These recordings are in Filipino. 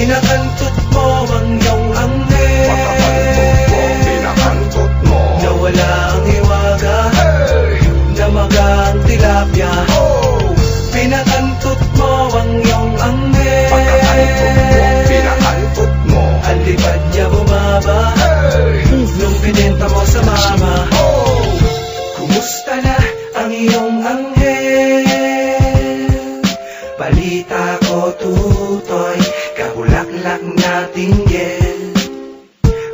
Pinakantot mo ang iyong anghel, Pagkakantot mo, pinakantot mo. nawala ang hiwaga, namaga ang tilapia. Pinakantot mo ang iyong anghel, Pagkakantot mo, pinakantot mo. ang lipad niya bumaba nung binenta mo sa mama. Kumusta na ang iyong anghel? Balita ko tutoy, kabulaklak na tinggel.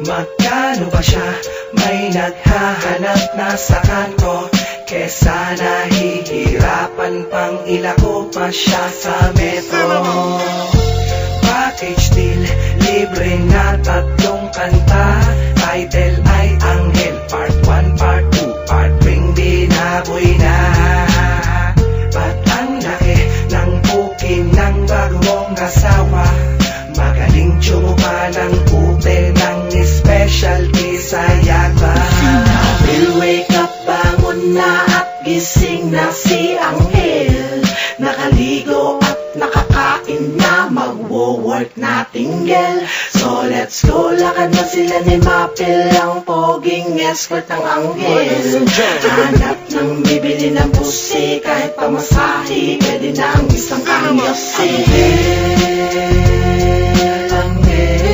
Magkano ba siya? May naghahanap na sa kanto, kesa nahihirapan pang ilako pa siya sa metro. Package deal, libre na 3 kanta. Title ay Anghel, Part 1, Part 2, Part 3 binaboy na. Ba't ang laki ng pukin ng bago mong asawa? Magaling tsumuka ng ute ng specialty sa yagba. Will wake up, bangon na at gising na si Anghel. Nakaligo at nakakain na, magwo-work na tinggel. So let's go, lakad na sila ni Mapil, ang poging escort ng Anghel. Hanap ng bibili ng pusi, kahit pamasahe, pwede na ang isang kamyosi. Anghel, Anghel,